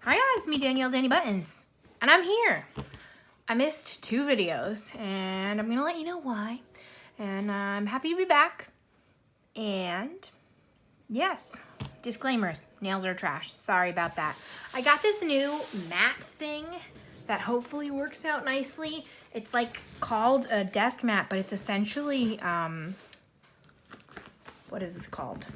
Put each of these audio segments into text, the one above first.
Hi guys, me Danielle Danny Buttons, and I'm here. I missed 2 videos, and I'm gonna let you know why. And I'm happy to be back. And yes, disclaimers, nails are trash. Sorry about that. I got this new mat thing that hopefully works out nicely. It's like called a desk mat, but it's essentially, what is this called?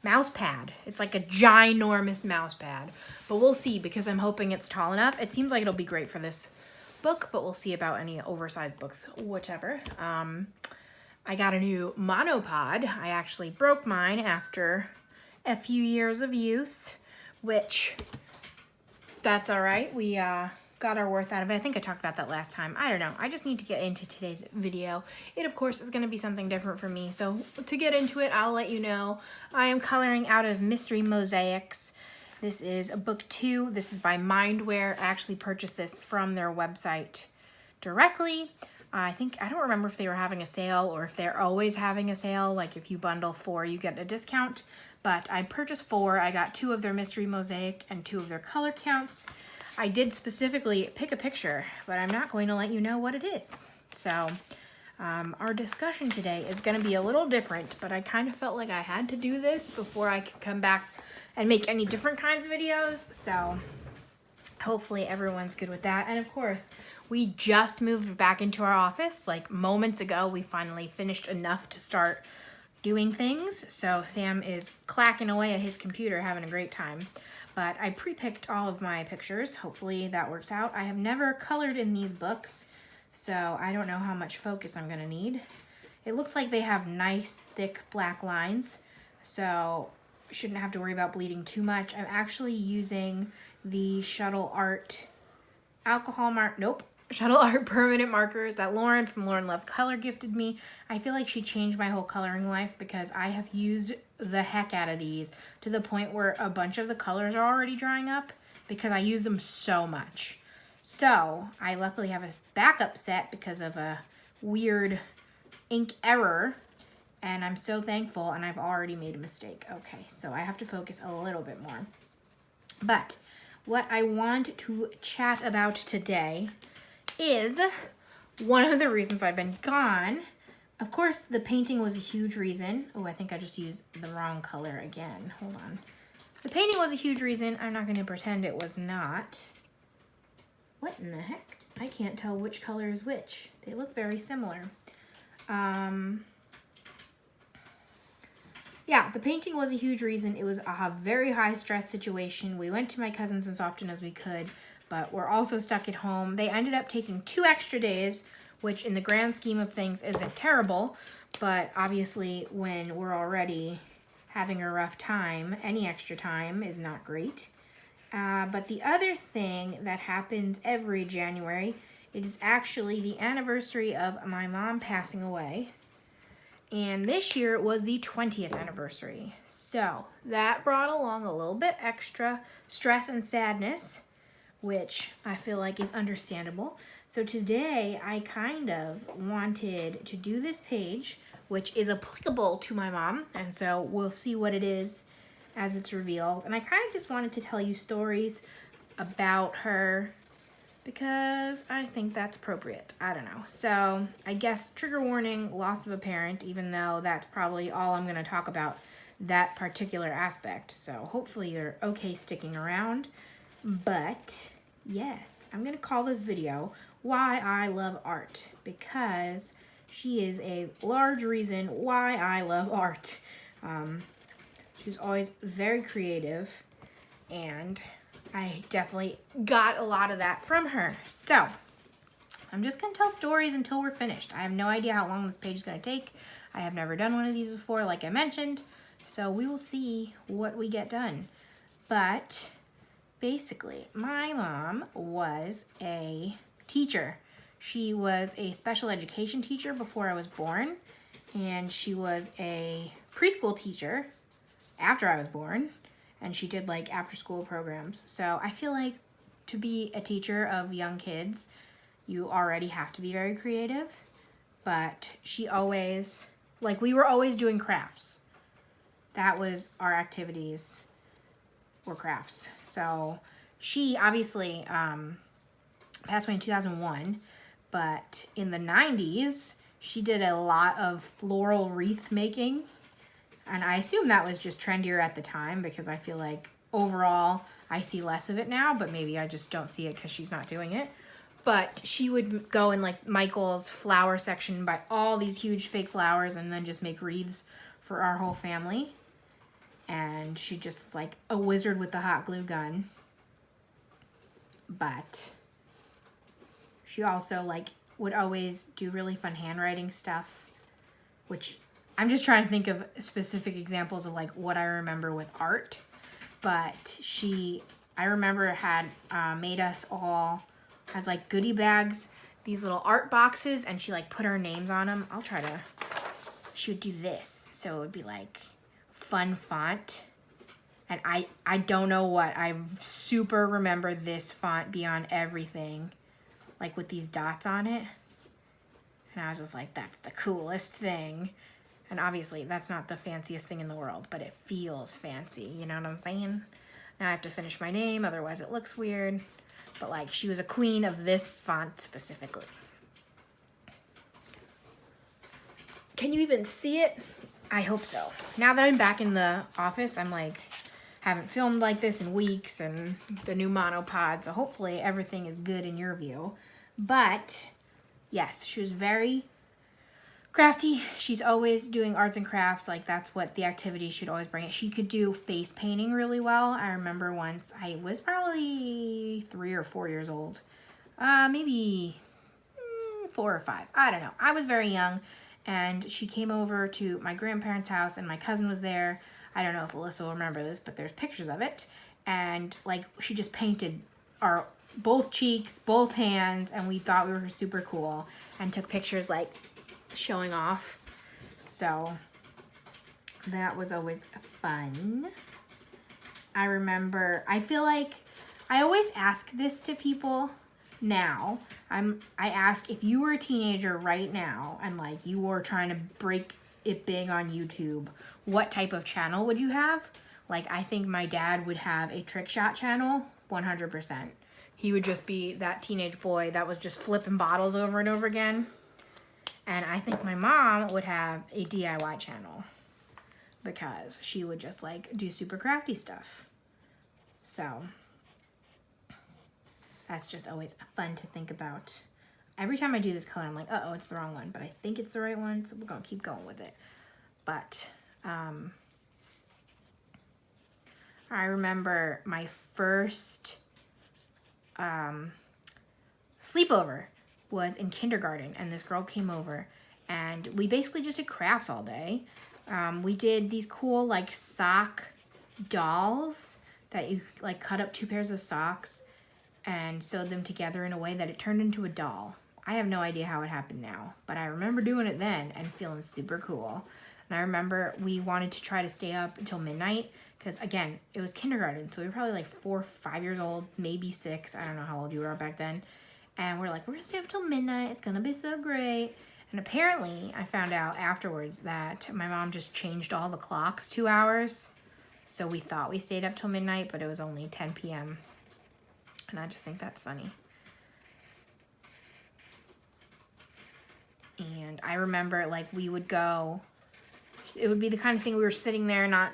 Mouse pad. It's like a ginormous mouse pad, but we'll see because I'm hoping it's tall enough. It seems like it'll be great for this book, but we'll see about any oversized books, whichever. I got a new monopod. I actually broke mine after a few years of use, which that's all right. We got our worth out of it. I think I talked about that last time. I don't know. I just need to get into today's video. It, of course, is going to be something different for me. So to get into it, I'll let you know. I am coloring out of Mystery Mosaics. This is book 2. This is by Mindware. I actually purchased this from their website directly. I don't remember if they were having a sale or if they're always having a sale. Like if you bundle 4, you get a discount. But I purchased 4. I got 2 of their Mystery Mosaic and 2 of their color counts. I did specifically pick a picture, but I'm not going to let you know what it is. So our discussion today is going to be a little different, but I kind of felt like I had to do this before I could come back and make any different kinds of videos. So hopefully everyone's good with that. And of course, we just moved back into our office like moments ago. We finally finished enough to start doing things. So Sam is clacking away at his computer, having a great time. But I pre-picked all of my pictures. Hopefully that works out. I have never colored in these books, so I don't know how much focus I'm gonna need. It looks like they have nice, thick black lines, so I shouldn't have to worry about bleeding too much. I'm actually using the Shuttle Art Shuttle Art permanent markers that Lauren from Lauren Loves Color gifted me. I feel like she changed my whole coloring life because I have used the heck out of these to the point where a bunch of the colors are already drying up because I use them so much. So I luckily have a backup set because of a weird ink error, and I'm so thankful, and I've already made a mistake. Okay, so I have to focus a little bit more. But what I want to chat about today is one of the reasons I've been gone. Of course, the painting was a huge reason. Oh, I think I just used the wrong color again. Hold on. The painting was a huge reason. I'm not going to pretend it was not. What in the heck? I can't tell which color is which. They look very similar. Yeah, the painting was a huge reason. It was a very high stress situation. We went to my cousin's as often as we could, but we're also stuck at home. They ended up taking 2 extra days, which in the grand scheme of things isn't terrible, but obviously when we're already having a rough time, any extra time is not great. But the other thing that happens every January, it is actually the anniversary of my mom passing away. And this year it was the 20th anniversary. So that brought along a little bit extra stress and sadness, which I feel like is understandable. So today I kind of wanted to do this page, which is applicable to my mom. And so we'll see what it is as it's revealed. And I kind of just wanted to tell you stories about her because I think that's appropriate. I don't know. So I guess trigger warning, loss of a parent, even though that's probably all I'm going to talk about that particular aspect. So hopefully you're okay sticking around. But yes, I'm going to call this video Why I Love Art, because she is a large reason why I love art. She's always very creative, and I definitely got a lot of that from her. So I'm just going to tell stories until we're finished. I have no idea how long this page is going to take. I have never done one of these before, like I mentioned, so we will see what we get done. But basically, my mom was a teacher. She was a special education teacher before I was born, and she was a preschool teacher after I was born, and she did like after school programs. So I feel like to be a teacher of young kids, you already have to be very creative, but she always, like we were always doing crafts. That was our activities, were crafts. So she obviously passed away in 2001, but in the 90s, she did a lot of floral wreath making. And I assume that was just trendier at the time because I feel like overall I see less of it now, but maybe I just don't see it because she's not doing it. But she would go in like Michael's flower section, buy all these huge fake flowers, and then just make wreaths for our whole family. And she just like a wizard with the hot glue gun. But she also like would always do really fun handwriting stuff, which I'm just trying to think of specific examples of like what I remember with art. But I remember had made us all as like goodie bags, these little art boxes, and she like put our names on them. She would do this. So it would be like fun font. And I don't know what, I super remember this font beyond everything, like with these dots on it. And I was just like, that's the coolest thing. And obviously that's not the fanciest thing in the world, but it feels fancy, you know what I'm saying? Now I have to finish my name, otherwise it looks weird. But like, she was a queen of this font specifically. Can you even see it? I hope so. Now that I'm back in the office, I'm like, haven't filmed like this in weeks, and the new monopod, so hopefully everything is good in your view. But yes, she was very crafty. She's always doing arts and crafts. Like, that's what the activity she'd always bring it. She could do face painting really well. I remember once, I was probably 3 or 4 years old. Maybe 4 or 5. I don't know. I was very young, and she came over to my grandparents' house, and my cousin was there. I don't know if Alyssa will remember this, but there's pictures of it. And like, she just painted our both cheeks, both hands, and we thought we were super cool, and took pictures like showing off. So that was always fun. I remember, I feel like I always ask this to people now. I ask, if you were a teenager right now and like you were trying to break it big on YouTube, what type of channel would you have? Like, I think my dad would have a trick shot channel, 100%. He would just be that teenage boy that was just flipping bottles over and over again. And I think my mom would have a DIY channel because she would just like do super crafty stuff. So that's just always fun to think about. Every time I do this color, I'm like, uh-oh, it's the wrong one, but I think it's the right one, so we're gonna keep going with it. But I remember my first sleepover was in kindergarten, and this girl came over, and we basically just did crafts all day. We did these cool like sock dolls that you like cut up 2 pairs of socks and sewed them together in a way that it turned into a doll. I have no idea how it happened now, but I remember doing it then and feeling super cool. And I remember we wanted to try to stay up until midnight because, again, it was kindergarten, so we were probably like 4 or 5 years old, maybe 6. I don't know how old you were back then. And we're like, we're going to stay up till midnight. It's going to be so great. And apparently, I found out afterwards that my mom just changed all the clocks 2 hours. So we thought we stayed up till midnight, but it was only 10 p.m. And I just think that's funny. And I remember, like, we would go, it would be the kind of thing we were sitting there not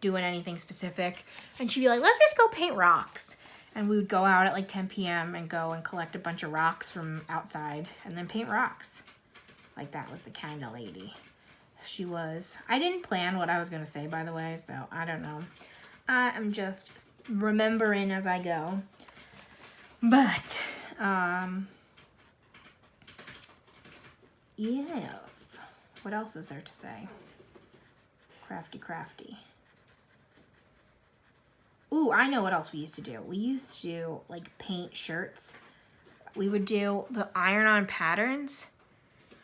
doing anything specific. And she'd be like, let's just go paint rocks. And we would go out at like 10 p.m. and go and collect a bunch of rocks from outside and then paint rocks. Like, that was the kind of lady she was. I didn't plan what I was going to say, by the way, so I don't know. I'm just remembering as I go. But, yes. What else is there to say? Crafty, crafty. Ooh, I know what else we used to do. We used to, like, paint shirts. We would do the iron-on patterns.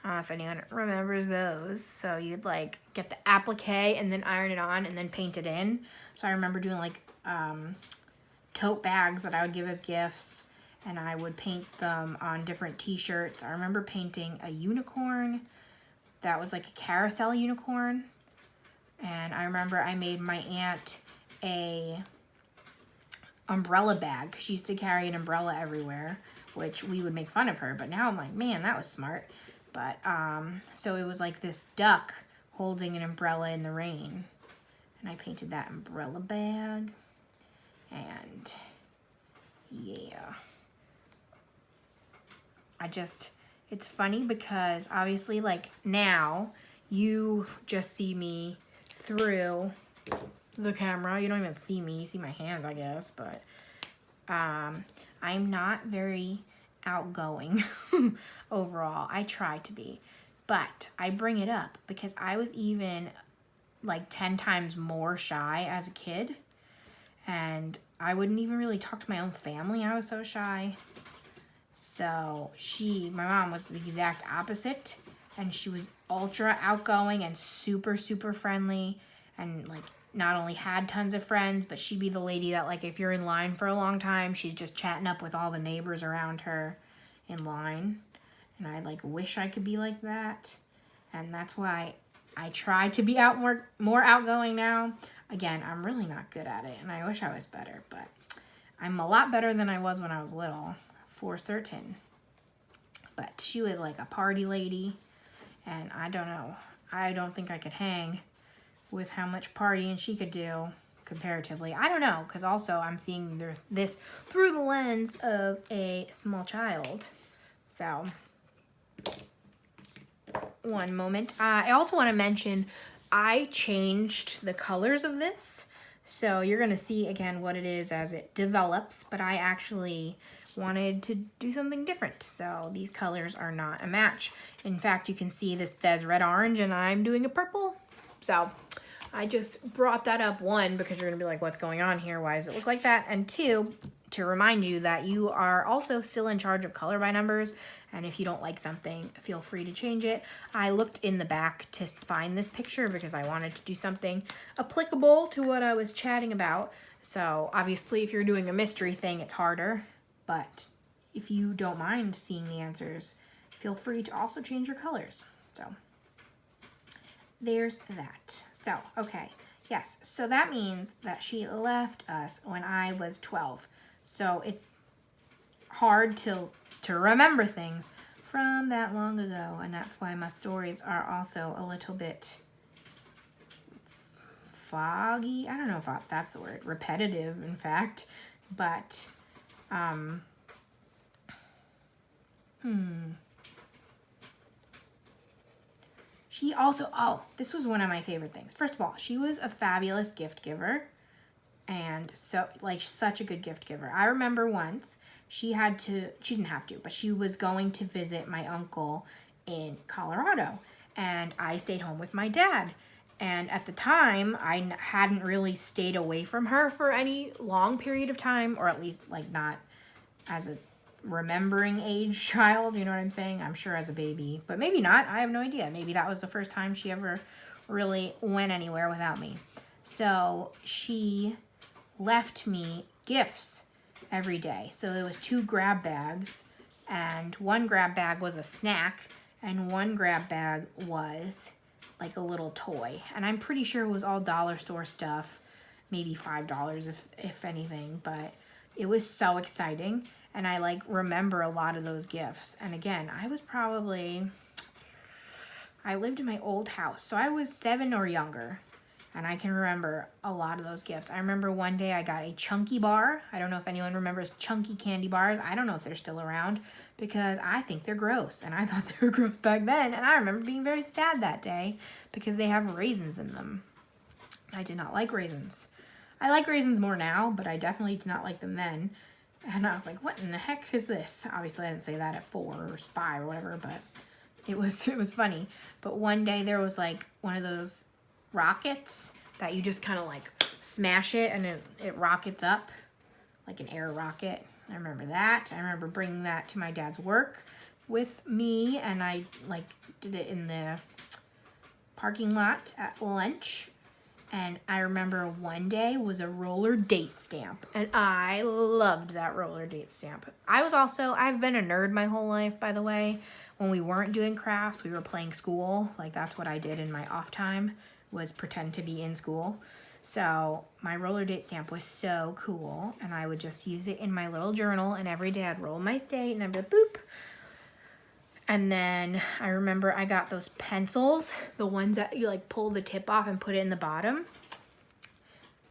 I don't know if anyone remembers those. So you'd, like, get the applique and then iron it on and then paint it in. So I remember doing, like, tote bags that I would give as gifts. And I would paint them on different t-shirts. I remember painting a unicorn that was, like, a carousel unicorn. And I remember I made my aunt a umbrella bag, 'cause she used to carry an umbrella everywhere, which we would make fun of her. But now I'm like, man, that was smart. But so it was like this duck holding an umbrella in the rain. And I painted that umbrella bag. And yeah. It's funny because obviously like now you just see me through the camera. You don't even see me. You see my hands, I guess. But I'm not very outgoing overall. I try to be. But I bring it up because I was even like 10 times more shy as a kid. And I wouldn't even really talk to my own family. I was so shy. So my mom was the exact opposite. And she was ultra outgoing and super, super friendly. And like not only had tons of friends, but she'd be the lady that like if you're in line for a long time, she's just chatting up with all the neighbors around her in line. And I like wish I could be like that. And that's why I try to be more outgoing now. Again, I'm really not good at it, and I wish I was better, but I'm a lot better than I was when I was little, for certain. But she was like a party lady, and I don't know. I don't think I could hang with how much partying she could do comparatively. I don't know, because also I'm seeing this through the lens of a small child. So, one moment. I also want to mention I changed the colors of this. So you're going to see again what it is as it develops, but I actually wanted to do something different. So these colors are not a match. In fact, you can see this says red orange and I'm doing a purple. So I just brought that up, one, because you're going to be like, what's going on here? Why does it look like that? And two, to remind you that you are also still in charge of color by numbers. And if you don't like something, feel free to change it. I looked in the back to find this picture because I wanted to do something applicable to what I was chatting about. So obviously if you're doing a mystery thing, it's harder. But if you don't mind seeing the answers, feel free to also change your colors. So there's that. So, okay. Yes, so that means that she left us when I was 12. So it's hard to remember things from that long ago, and that's why my stories are also a little bit foggy. I don't know if that's the word. Repetitive, in fact. But, She also, this was one of my favorite things. First of all, she was a fabulous gift giver. And so, like, such a good gift giver. I remember once she didn't have to, but she was going to visit my uncle in Colorado. And I stayed home with my dad. And at the time, I hadn't really stayed away from her for any long period of time, or at least, like, not as a remembering age child, you know what I'm saying? I'm sure as a baby, but maybe not. I have no idea. Maybe that was the first time she ever really went anywhere without me. So she left me gifts every day. So there was 2 grab bags, and one grab bag was a snack, and one grab bag was like a little toy. And I'm pretty sure it was all dollar store stuff, maybe $5 if anything, but it was so exciting. And I like remember a lot of those gifts. And again, I lived in my old house, so I was 7 or younger. And I can remember a lot of those gifts. I remember one day I got a chunky bar. I don't know if anyone remembers chunky candy bars. I don't know if they're still around because I think they're gross. And I thought they were gross back then. And I remember being very sad that day because they have raisins in them. I did not like raisins. I like raisins more now, but I definitely did not like them then. And I was like, what in the heck is this? Obviously, I didn't say that at 4 or 5 or whatever, but it was funny. But one day there was like one of those rockets that you just kind of like smash it and it rockets up like an air rocket. I remember that. I remember bringing that to my dad's work with me, and I like did it in the parking lot at lunch. And I remember one day was a roller date stamp, and I loved that roller date stamp. I've been a nerd my whole life, by the way. When we weren't doing crafts, we were playing school. Like, that's what I did in my off time, was pretend to be in school. So my roller date stamp was so cool, and I would just use it in my little journal, and every day I'd roll my date and I'd be like, boop. And then I remember I got those pencils, the ones that you like pull the tip off and put it in the bottom.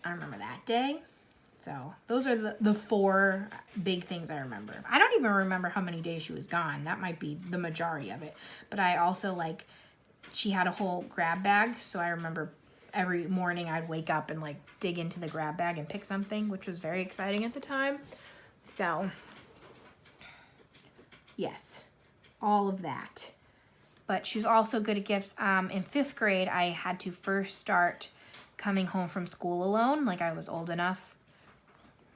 I remember that day. So those are the 4 big things I remember. I don't even remember how many days she was gone. That might be the majority of it. But I also like, she had a whole grab bag. So I remember every morning I'd wake up and like dig into the grab bag and pick something, which was very exciting at the time. So yes, all of that. But she was also good at gifts. In 5th grade, I had to first start coming home from school alone. Like, I was old enough,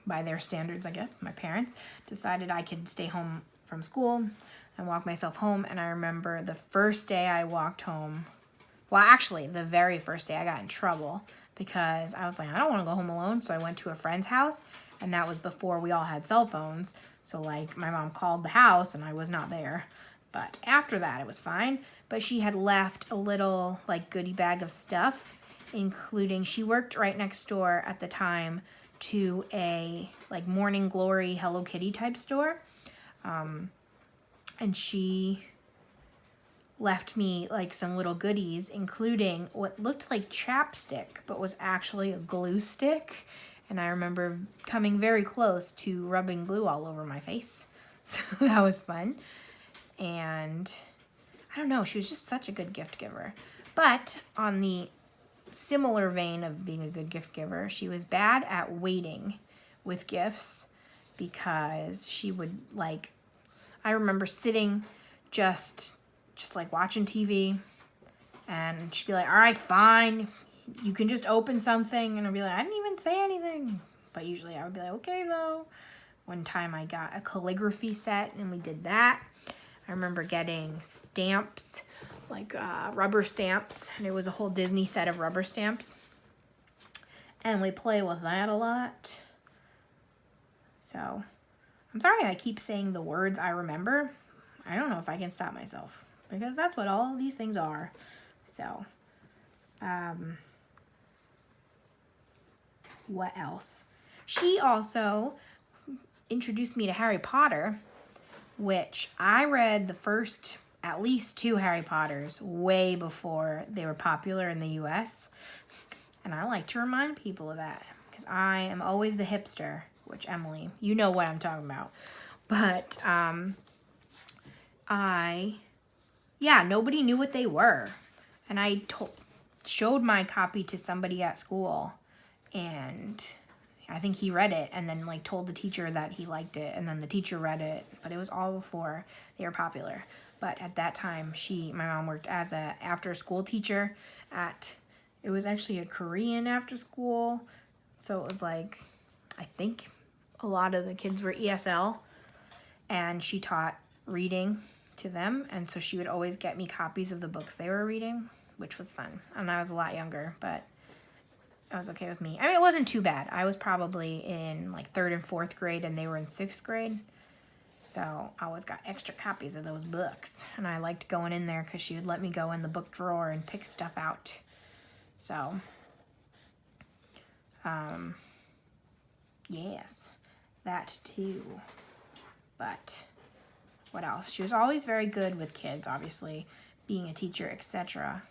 by their standards, I guess. My parents decided I could stay home from school and walk myself home. And I remember the first day I walked home, well, actually, the very first day I got in trouble because I was like, I don't want to go home alone. So I went to a friend's house, and that was before we all had cell phones. So, like, my mom called the house, and I was not there. But after that, it was fine. But she had left a little, like, goodie bag of stuff, including, she worked right next door at the time to a, like, Morning Glory Hello Kitty type store. And she left me, like, some little goodies, including what looked like chapstick, but was actually a glue stick. And I remember coming very close to rubbing glue all over my face. So that was fun. And I don't know, she was just such a good gift giver. But on the similar vein of being a good gift giver, she was bad at waiting with gifts because she would, like, I remember sitting just like watching TV, and she'd be like, all right, fine, you can just open something. And I'd be like, I didn't even say anything. But usually I would be like, okay, though. One time I got a calligraphy set, and we did that. I remember getting stamps, like rubber stamps, and it was a whole Disney set of rubber stamps. And we play with that a lot. So, I'm sorry I keep saying the words I remember. I don't know if I can stop myself, because that's what all of these things are. So, what else? She also introduced me to Harry Potter, which I read the first at least 2 Harry Potters way before they were popular in the US. And I like to remind people of that because I am always the hipster, which, Emily, you know what I'm talking about. But nobody knew what they were. And I showed my copy to somebody at school, and I think he read it and then, like, told the teacher that he liked it, and then the teacher read it, but it was all before they were popular. But at that time, my mom worked as a after-school teacher it was actually a Korean after-school, so it was like, I think a lot of the kids were ESL, and she taught reading to them, and so she would always get me copies of the books they were reading, which was fun. And I was a lot younger, but it was okay with me. I mean, it wasn't too bad. I was probably in, like, 3rd and 4th grade, and they were in 6th grade. So I always got extra copies of those books. And I liked going in there because she would let me go in the book drawer and pick stuff out. So, yes, that too. But what else? She was always very good with kids, obviously, being a teacher, etc.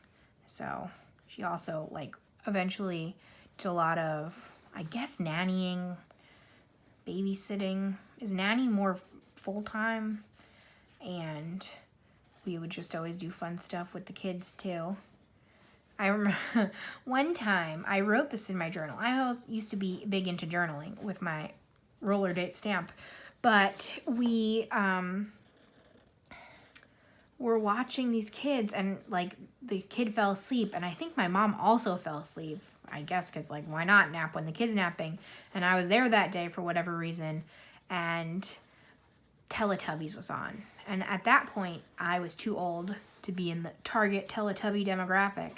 So she also, like, eventually did a lot of, I guess, nannying, babysitting. Is nanny more full-time? And we would just always do fun stuff with the kids too. I remember one time, I wrote this in my journal. I always used to be big into journaling with my roller date stamp. But we were watching these kids, and, like, the kid fell asleep, and I think my mom also fell asleep, I guess, because, like, why not nap when the kid's napping? And I was there that day for whatever reason, and Teletubbies was on. And at that point, I was too old to be in the target Teletubby demographic.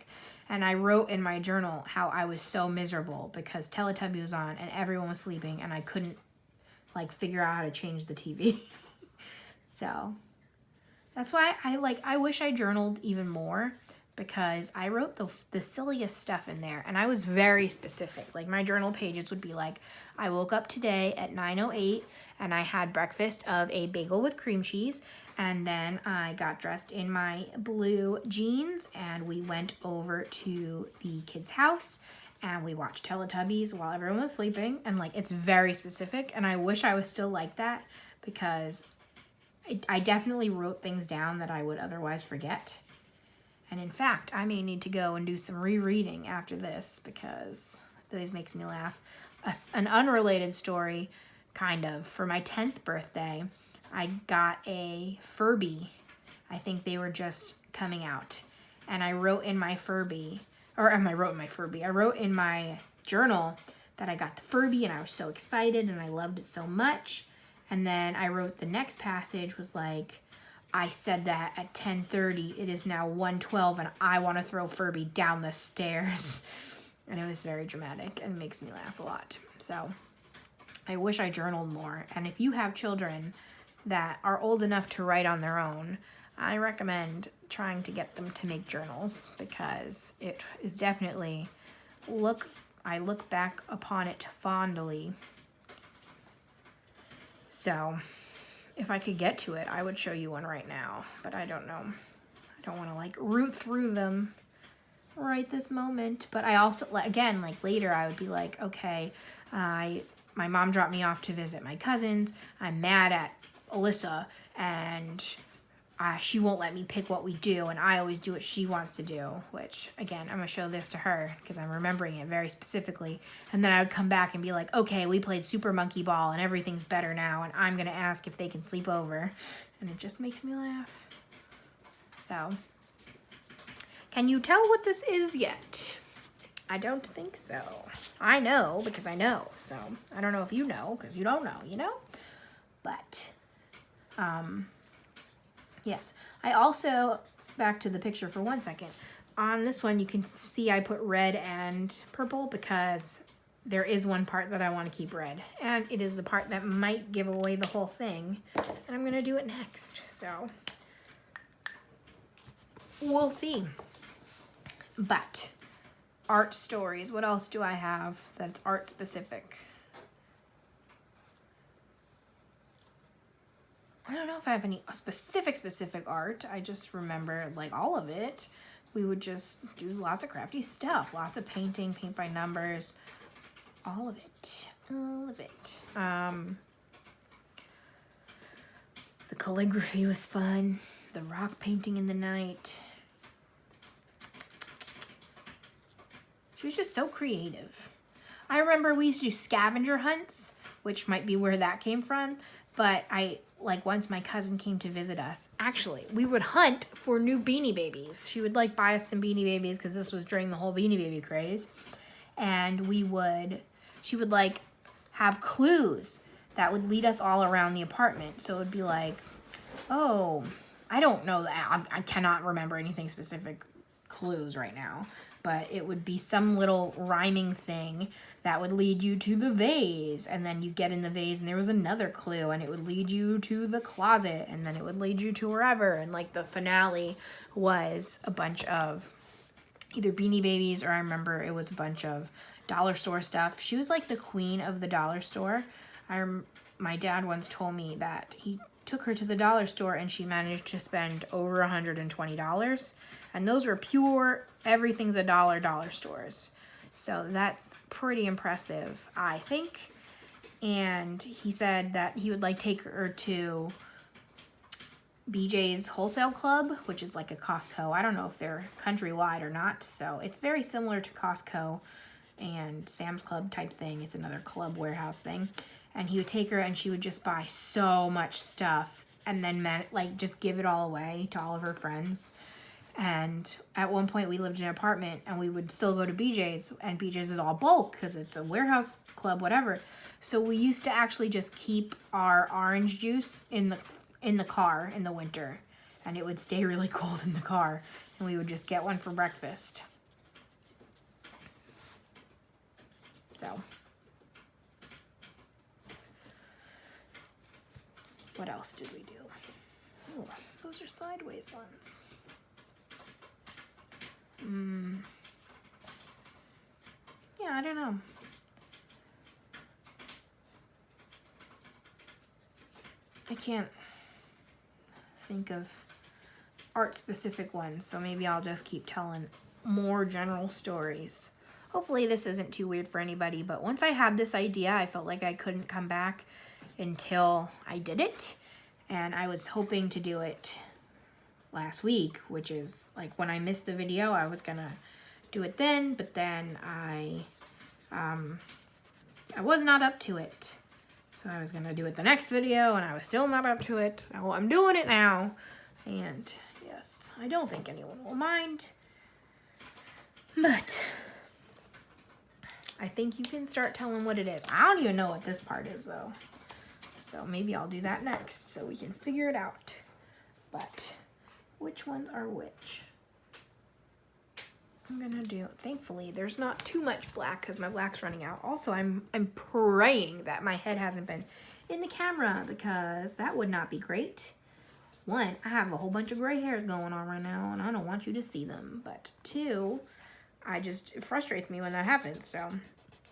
And I wrote in my journal how I was so miserable because Teletubby was on and everyone was sleeping, and I couldn't, like, figure out how to change the TV. So that's why I wish I journaled even more, because I wrote the silliest stuff in there, and I was very specific. Like my journal pages would be like, I woke up today at 9:08 and I had breakfast of a bagel with cream cheese, and then I got dressed in my blue jeans and we went over to the kids' house and we watched Teletubbies while everyone was sleeping. And like, it's very specific, and I wish I was still like that, because I definitely wrote things down that I would otherwise forget. And in fact, I may need to go and do some rereading after this, because this makes me laugh. An unrelated story, kind of. For my 10th birthday, I got a Furby. I think they were just coming out. And I wrote in my Furby, I wrote in my journal that I got the Furby and I was so excited and I loved it so much. And then I wrote the next passage was like, I said that at 10:30, it is now 1:12, and I want to throw Furby down the stairs. And it was very dramatic and makes me laugh a lot. So I wish I journaled more. And if you have children that are old enough to write on their own, I recommend trying to get them to make journals, because it is definitely, I look back upon it fondly. So if I could get to it, I would show you one right now, but I don't know. I don't want to like root through them right this moment. But I also, again, like later I would be like, okay, my mom dropped me off to visit my cousins. I'm mad at Alyssa, and she won't let me pick what we do, and I always do what she wants to do, which, again, I'm going to show this to her because I'm remembering it very specifically. And then I would come back and be like, okay, we played Super Monkey Ball, and everything's better now, and I'm going to ask if they can sleep over. And it just makes me laugh. So, can you tell what this is yet? I don't think so. I know because I know. So, I don't know if you know because you don't know, you know? But, yes. I also, back to the picture for 1 second. On this one, you can see I put red and purple because there is one part that I want to keep red. And it is the part that might give away the whole thing. And I'm going to do it next. So, we'll see. But, art stories. What else do I have that's art specific? I don't know if I have any specific art. I just remember, like, all of it. We would just do lots of crafty stuff. Lots of painting, paint by numbers. All of it. All of it. The calligraphy was fun. The rock painting in the night. She was just so creative. I remember we used to do scavenger hunts, which might be where that came from. But once my cousin came to visit us, actually, we would hunt for new Beanie Babies. She would, buy us some Beanie Babies because this was during the whole Beanie Baby craze. And she would, have clues that would lead us all around the apartment. So it would be like, oh, I don't know that. I cannot remember anything specific clues right now. But it would be some little rhyming thing that would lead you to the vase. And then you get in the vase and there was another clue. And it would lead you to the closet. And then it would lead you to wherever. And the finale was a bunch of either Beanie Babies, or I remember it was a bunch of dollar store stuff. She was the queen of the dollar store. My dad once told me that he took her to the dollar store and she managed to spend over $120. And those were pure, everything's a dollar stores. So that's pretty impressive, I think. And he said that he would take her to BJ's Wholesale Club, which is like a Costco. I don't know if they're countrywide or not. So it's very similar to Costco and Sam's Club type thing. It's another club warehouse thing. And he would take her and she would just buy so much stuff and then just give it all away to all of her friends. And at one point we lived in an apartment and we would still go to BJ's, and BJ's is all bulk because it's a warehouse club, whatever. So we used to actually just keep our orange juice in the car in the winter, and it would stay really cold in the car, and we would just get one for breakfast. So, what else did we do? Oh, those are sideways ones. Yeah, I don't know. I can't think of art-specific ones, so maybe I'll just keep telling more general stories. Hopefully this isn't too weird for anybody, but once I had this idea, I felt like I couldn't come back until I did it, and I was hoping to do it last week, which is like when I missed the video, I was gonna do it then, but then I was not up to it. So I was gonna do it the next video, and I was still not up to it. Well, I'm doing it now, and yes, I don't think anyone will mind, but I think you can start telling what it is. I don't even know what this part is, though, so maybe I'll do that next so we can figure it out. But which ones are which? I'm gonna do, thankfully there's not too much black because my black's running out. Also, I'm praying that my head hasn't been in the camera because that would not be great. One, I have a whole bunch of gray hairs going on right now and I don't want you to see them. But two, it frustrates me when that happens. So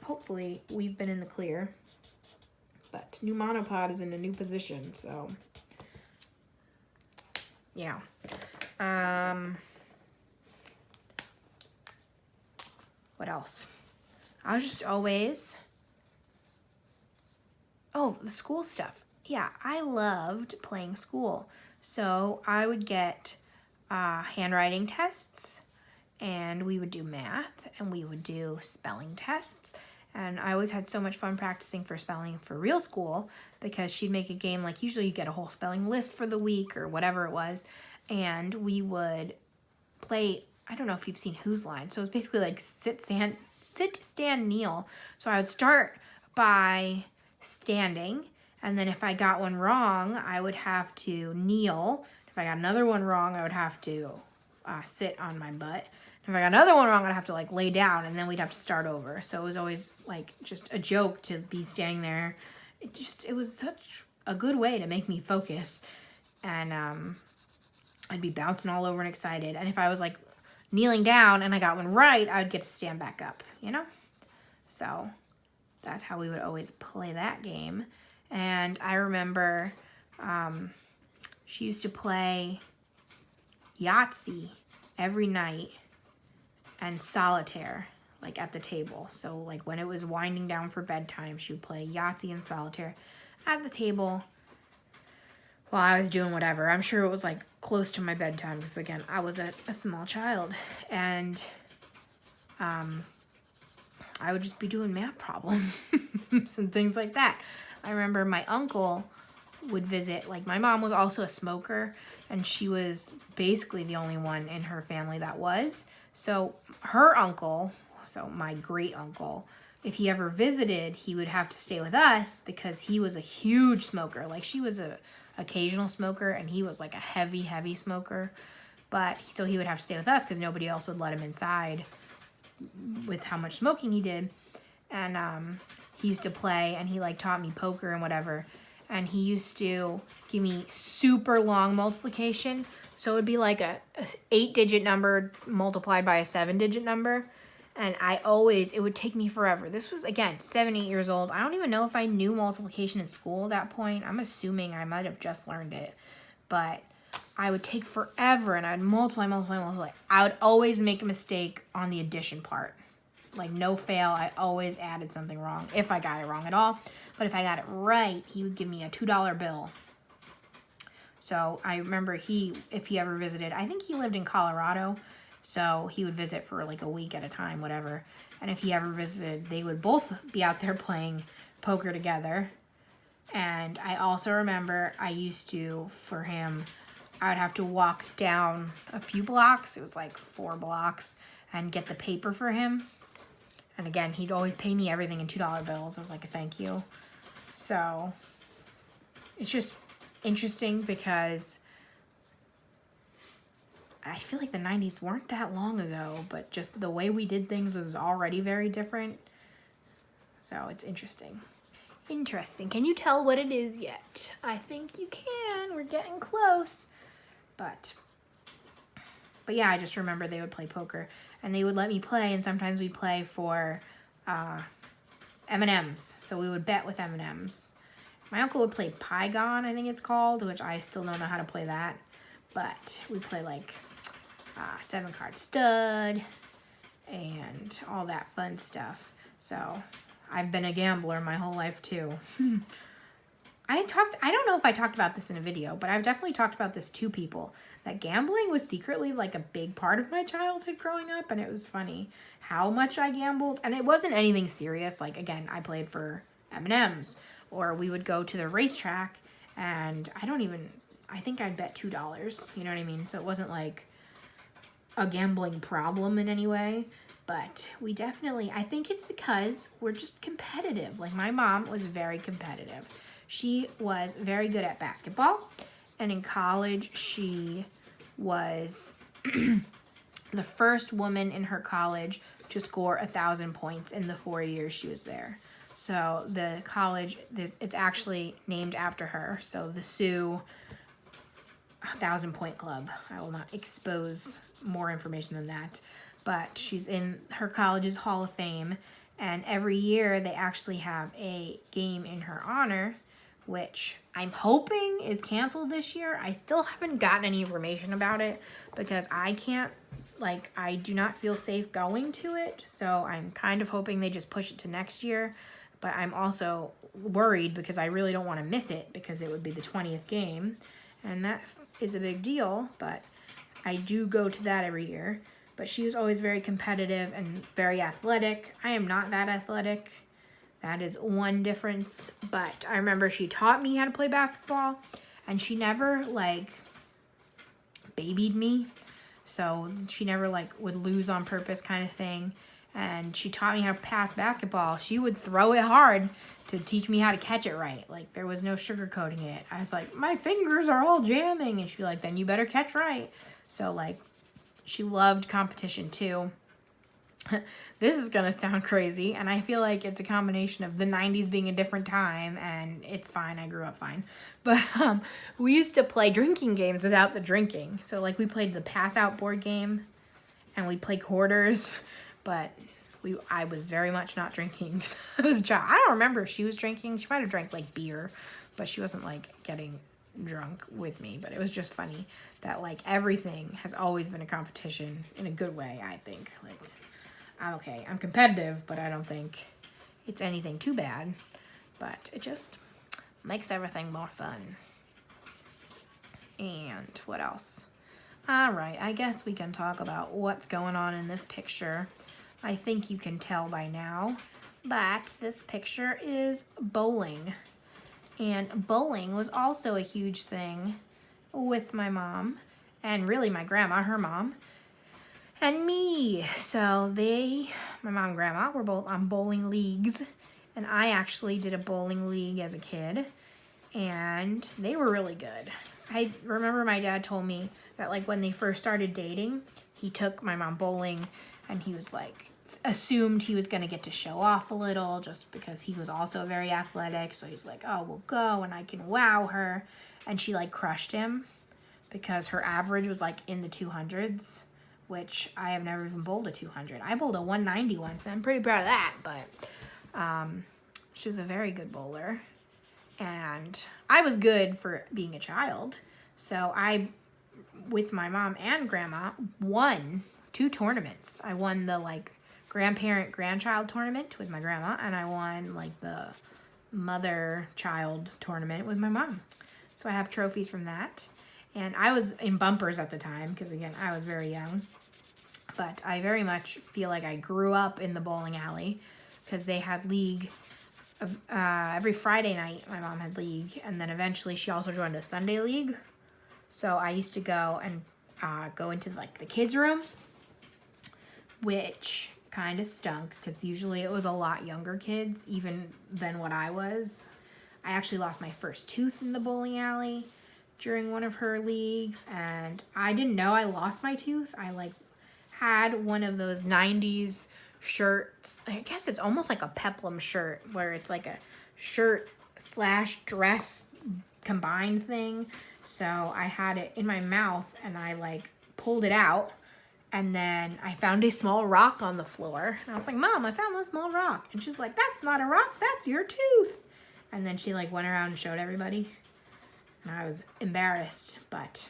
hopefully we've been in the clear. But new monopod is in a new position, so yeah. What else? I was just always... Oh, the school stuff. Yeah, I loved playing school. So I would get handwriting tests, and we would do math, and we would do spelling tests. And I always had so much fun practicing for spelling for real school because she'd make a game, like usually you get a whole spelling list for the week or whatever it was. And we would play... I don't know if you've seen Whose Line. So it's basically like sit, stand, kneel. So I would start by standing, and then if I got one wrong, I would have to kneel. If I got another one wrong, I would have to sit on my butt. If I got another one wrong, I'd have to like lay down, and then we'd have to start over. So it was always like just a joke to be standing there. It was such a good way to make me focus, and I'd be bouncing all over and excited. And if I was like kneeling down and I got one right, I would get to stand back up, you know? So that's how we would always play that game. And I remember she used to play Yahtzee every night and solitaire, like at the table. So like when it was winding down for bedtime, she would play Yahtzee and solitaire at the table while I was doing whatever. I'm sure it was like close to my bedtime because again, I was a small child, and I would just be doing math problems and things like that. I remember my uncle would visit, like my mom was also a smoker, and she was basically the only one in her family that was. So her uncle, so my great uncle, if he ever visited, he would have to stay with us because he was a huge smoker. Like she was a occasional smoker, and he was like a heavy smoker. But so he would have to stay with us because nobody else would let him inside with how much smoking he did. And he used to play, and he like taught me poker and whatever. And he used to give me super long multiplication. So it would be like a 8-digit number multiplied by a 7-digit number. And it would take me forever. This was, again, 7, 8 years old. I don't even know if I knew multiplication in school at that point. I'm assuming I might have just learned it. But I would take forever, and I'd multiply. I would always make a mistake on the addition part. Like, no fail, I always added something wrong, if I got it wrong at all. But if I got it right, he would give me a $2 bill. So I remember if he ever visited, I think he lived in Colorado, so he would visit for like a week at a time, whatever. And if he ever visited, they would both be out there playing poker together. And I also remember I used to, for him, I would have to walk down a few blocks. It was like 4 blocks, and get the paper for him. And again, he'd always pay me everything in $2 bills as like a thank you. So it's just interesting because I feel like the 90s weren't that long ago, but just the way we did things was already very different. So it's interesting. Interesting. Can you tell what it is yet? I think you can. We're getting close. But But yeah, I just remember they would play poker, and they would let me play, and sometimes we'd play for M&Ms. So we would bet with M&Ms. My uncle would play Pygon, I think it's called, which I still don't know how to play that. But we play like 7-card stud and all that fun stuff. So I've been a gambler my whole life too. I don't know if I talked about this in a video, but I've definitely talked about this to people, that gambling was secretly like a big part of my childhood growing up, and it was funny how much I gambled. And it wasn't anything serious. Like, again, I played for M&Ms, or we would go to the racetrack, and I think I'd bet $2, you know what I mean? So it wasn't like a gambling problem in any way, but we definitely, I think it's because we're just competitive. Like, my mom was very competitive. She was very good at basketball, and in college, she was the first woman in her college to score 1,000 points in the 4 years she was there. So the college, it's actually named after her. So the Sue 1,000 Point Club. I will not expose more information than that, but she's in her college's Hall of Fame, and every year they actually have a game in her honor, which I'm hoping is canceled this year. I still haven't gotten any information about it because I do not feel safe going to it. So I'm kind of hoping they just push it to next year. But I'm also worried because I really don't want to miss it, because it would be the 20th game. And that is a big deal, but I do go to that every year. But she was always very competitive and very athletic. I am not that athletic. That is one difference. But I remember she taught me how to play basketball, and she never babied me. So she never would lose on purpose kind of thing. And she taught me how to pass basketball. She would throw it hard to teach me how to catch it right. Like, there was no sugarcoating it. I was like, my fingers are all jamming. And she'd be like, then you better catch right. So, she loved competition too. This is going to sound crazy, and I feel like it's a combination of the 90s being a different time, and it's fine. I grew up fine. But we used to play drinking games without the drinking. So, we played the pass-out board game, and we'd play quarters, but I was very much not drinking. I was a child. I don't remember if she was drinking. She might have drank, beer, but she wasn't, getting drunk with me. But it was just funny that, everything has always been a competition in a good way, I think. I'm competitive, but I don't think it's anything too bad. But it just makes everything more fun. And what else? All right, I guess we can talk about what's going on in this picture. I think you can tell by now, but this picture is bowling. And bowling was also a huge thing with my mom, and really my grandma, her mom, and me. So my mom and grandma were both on bowling leagues, and I actually did a bowling league as a kid, and they were really good. I remember my dad told me that when they first started dating, he took my mom bowling, and he was assumed he was going to get to show off a little just because he was also very athletic. So he's like, oh, we'll go and I can wow her. And she crushed him because her average was in the 200s, which I have never even bowled a 200. I bowled a 190 once, and I'm pretty proud of that. But she was a very good bowler, and I was good for being a child. So I, with my mom and grandma, won 2 tournaments. I won the grandparent-grandchild tournament with my grandma, and I won the mother-child tournament with my mom. So I have trophies from that. And I was in bumpers at the time because, again, I was very young. But I very much feel like I grew up in the bowling alley because they had league. Every Friday night, my mom had league. And then eventually she also joined a Sunday league. So I used to go and go into, the kids' room, which kind of stunk because usually it was a lot younger kids, even than what I was. I actually lost my first tooth in the bowling alley during one of her leagues, and I didn't know I lost my tooth. I had one of those 90s shirts. I guess it's almost like a peplum shirt where it's a shirt / dress combined thing. So I had it in my mouth, and I pulled it out, And then I found a small rock on the floor. And I was like, Mom, I found this small rock. And she's like, that's not a rock, that's your tooth. And then she like went around and showed everybody. And I was embarrassed, but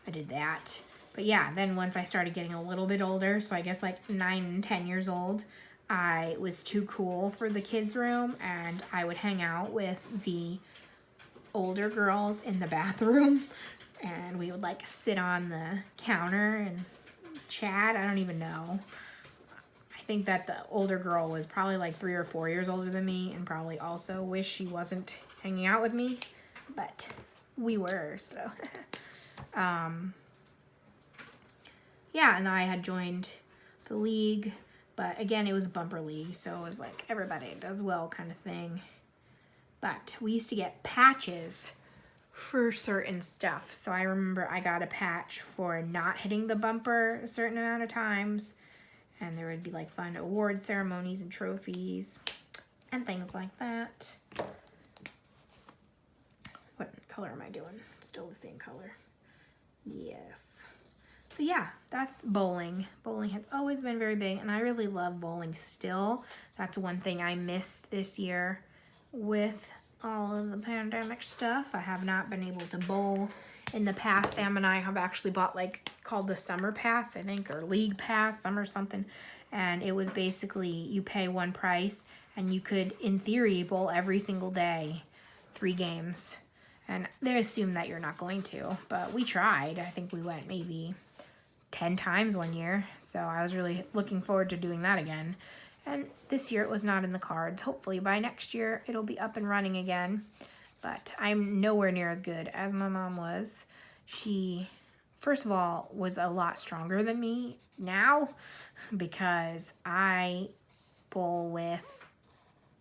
I did that. But yeah, then once I started getting a little bit older, so I guess like 9 and 10 years old, I was too cool for the kids' room, and I would hang out with the older girls in the bathroom, and we would like sit on the counter and chat. I don't even know. I think that the older girl was probably like 3 or 4 years older than me, and probably also wished she wasn't hanging out with me, but we were, so. Yeah, and I had joined the league, but again, it was a bumper league, so it was like everybody does well kind of thing. But we used to get patches for certain stuff. So I remember I got a patch for not hitting the bumper a certain amount of times, and there would be like fun award ceremonies and trophies and things like that. What color am I doing? Still the same color. Yes. So yeah, that's bowling. Bowling has always been very big, and I really love bowling still. That's one thing I missed this year with all of the pandemic stuff. I have not been able to bowl in the past. Sam and I have actually bought like called the summer pass, I think, or league pass, summer something. And it was basically you pay one price and you could, in theory, bowl every single day, 3 games. And they assume that you're not going to, but we tried. I think we went maybe 10 times one year, so I was really looking forward to doing that again. And this year it was not in the cards. Hopefully by next year it'll be up and running again, but I'm nowhere near as good as my mom was. She, first of all, was a lot stronger than me now because I bowl with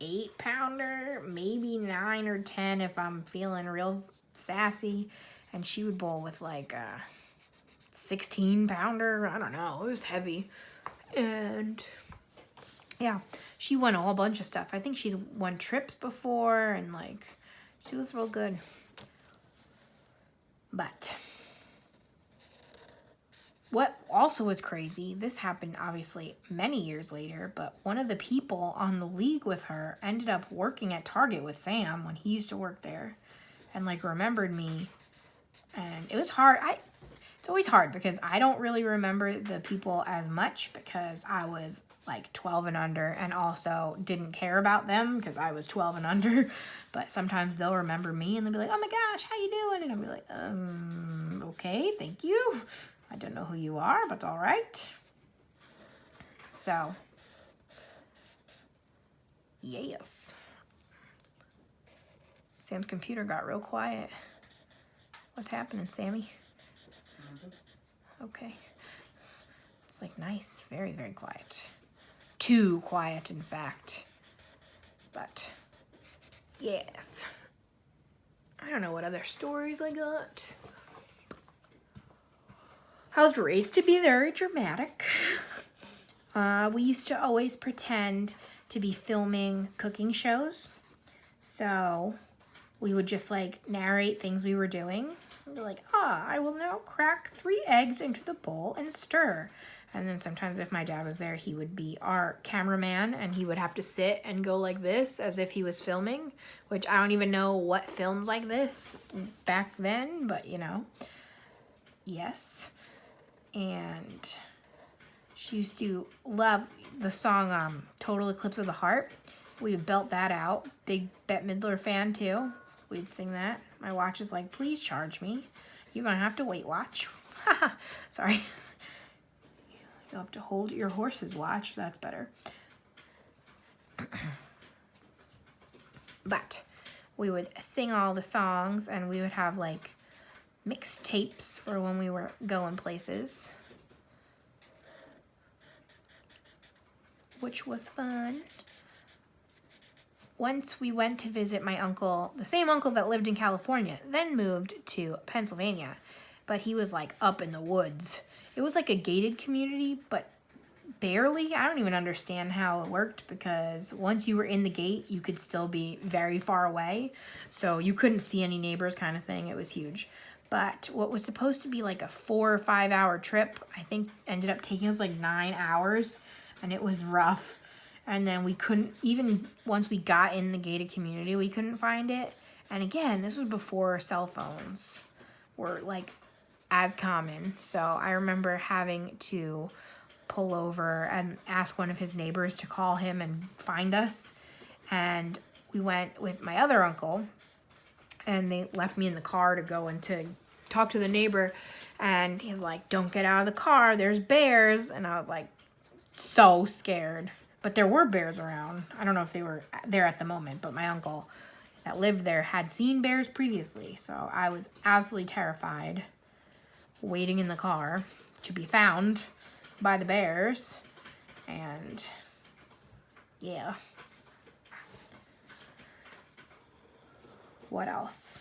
8-pounder, maybe 9 or 10 if I'm feeling real sassy, and she would bowl with like a 16-pounder. I don't know, it was heavy. And yeah, she won a whole bunch of stuff. I think she's won trips before, and like she was real good. But what also was crazy, this happened obviously many years later, but one of the people on the league with her ended up working at Target with Sam when he used to work there, and like remembered me. And it was hard. It's always hard because I don't really remember the people as much because I was like 12 and under, and also didn't care about them because I was 12 and under. But sometimes they'll remember me and they'll be like, oh my gosh, how you doing? And I'll be like, okay, thank you. I don't know who you are, but all right. So, yes. Sam's computer got real quiet. What's happening, Sammy? Okay. It's like nice, very, very quiet. Too quiet, in fact. But, yes. I don't know what other stories I got. I was raised to be very dramatic. We used to always pretend to be filming cooking shows. So we would just like narrate things we were doing. We'd be like, I will now crack 3 eggs into the bowl and stir. And then sometimes if my dad was there, he would be our cameraman, and he would have to sit and go like this as if he was filming, which I don't even know what films like this back then, but you know, yes. And she used to love the song Total Eclipse of the Heart. We would belt that out. Big Bette Midler fan too. We'd sing that. My watch is like, please charge me. You're gonna have to Weight Watch. Sorry. You'll have to hold your horse's watch. That's better. But we would sing all the songs, and we would have like mixtapes for when we were going places, which was fun. Once we went to visit my uncle, the same uncle that lived in California, then moved to Pennsylvania, but he was like up in the woods. It was like a gated community, but barely. I don't even understand how it worked, because once you were in the gate, you could still be very far away, so you couldn't see any neighbors kind of thing. It was huge. But what was supposed to be like a 4 or 5 hour trip, I think ended up taking us like 9 hours, and it was rough. And then we couldn't, even once we got in the gated community, we couldn't find it. And again, this was before cell phones were like as common. So I remember having to pull over and ask one of his neighbors to call him and find us. And we went with my other uncle, and they left me in the car to go and to talk to the neighbor. And he's like, don't get out of the car, there's bears. And I was like, so scared. But there were bears around. I don't know if they were there at the moment, but my uncle that lived there had seen bears previously. So I was absolutely terrified, waiting in the car to be found by the bears. And yeah. What else?